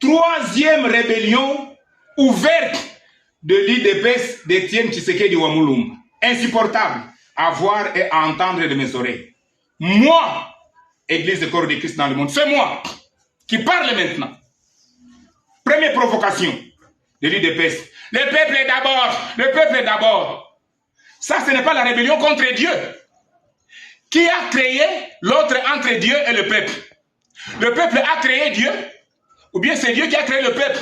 Troisième rébellion ouverte de l'IDPS d'Étienne Tshisekedi Wamulumba. Insupportable à voir et à entendre de mes oreilles. Moi, Église de corps de Christ dans le monde, c'est moi qui parle maintenant. Première provocation de l'IDPS. Le peuple est d'abord, le peuple est d'abord. Ça, ce n'est pas la rébellion contre Dieu. Qui a créé l'autre entre Dieu et le peuple? Le peuple a créé Dieu, ou bien c'est Dieu qui a créé le peuple?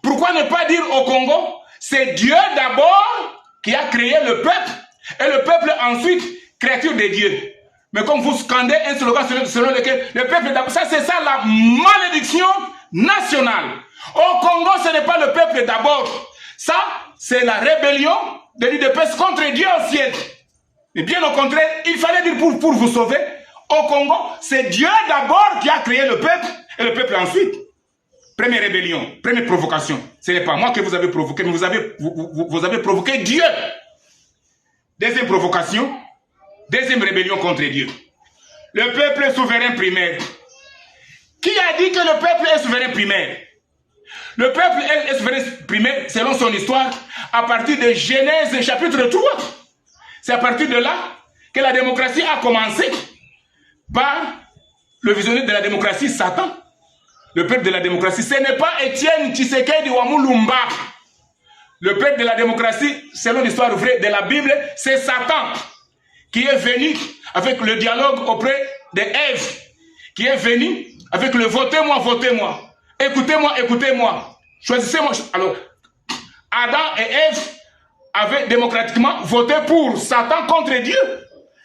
Pourquoi ne pas dire au Congo, c'est Dieu d'abord qui a créé le peuple, et le peuple ensuite, créature de Dieu. Mais comme vous scandez un slogan selon lequel le peuple d'abord, ça c'est ça la malédiction nationale. Au Congo, ce n'est pas le peuple d'abord. Ça, c'est la rébellion de l'UDPS contre Dieu au ciel. Et bien au contraire, il fallait dire pour vous sauver, au Congo, c'est Dieu d'abord qui a créé le peuple, et le peuple ensuite. Première rébellion, première provocation. Ce n'est pas moi que vous avez provoqué, mais vous avez provoqué Dieu. Deuxième provocation, deuxième rébellion contre Dieu. Le peuple souverain primaire. Qui a dit que le peuple est souverain primaire? Le peuple est souverain primaire, selon son histoire, à partir de Genèse chapitre 3. C'est à partir de là que la démocratie a commencé par le visionnaire de la démocratie, Satan. Le peuple de la démocratie, ce n'est pas Étienne Tshisekedi Wamulumba. Le peuple de la démocratie, selon l'histoire vraie de la Bible, c'est Satan qui est venu avec le dialogue auprès d'Ève, qui est venu avec le votez-moi, votez-moi, écoutez-moi, écoutez-moi, choisissez-moi. Alors, Adam et Ève avaient démocratiquement voté pour Satan contre Dieu.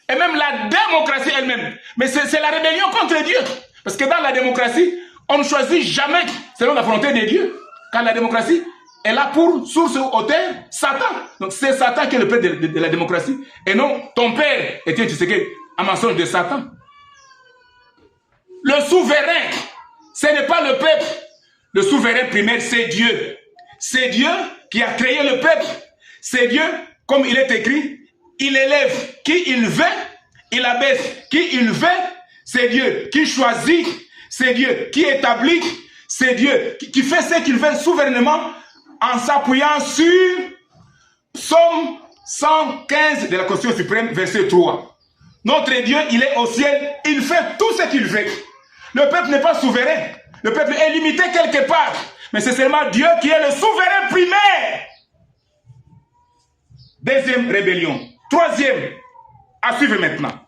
Et même la démocratie elle-même. Mais c'est la rébellion contre Dieu. Parce que dans la démocratie, on ne choisit jamais selon la volonté de Dieu. Car la démocratie est là pour, source auteur, Satan. Donc c'est Satan qui est le père de la démocratie. Et non ton père, Étienne Tshisekedi, un mensonge de Satan. Le souverain, ce n'est pas le peuple. Le souverain primaire, c'est Dieu. C'est Dieu qui a créé le peuple. C'est Dieu, comme il est écrit, il élève qui il veut, il abaisse qui il veut. C'est Dieu qui choisit. C'est Dieu qui établit, c'est Dieu qui fait ce qu'il veut souverainement en s'appuyant sur Psaume 115 de la Constitution suprême, verset 3. Notre Dieu, il est au ciel, il fait tout ce qu'il veut. Le peuple n'est pas souverain, le peuple est limité quelque part, mais c'est seulement Dieu qui est le souverain primaire. Deuxième rébellion. Troisième, à suivre maintenant.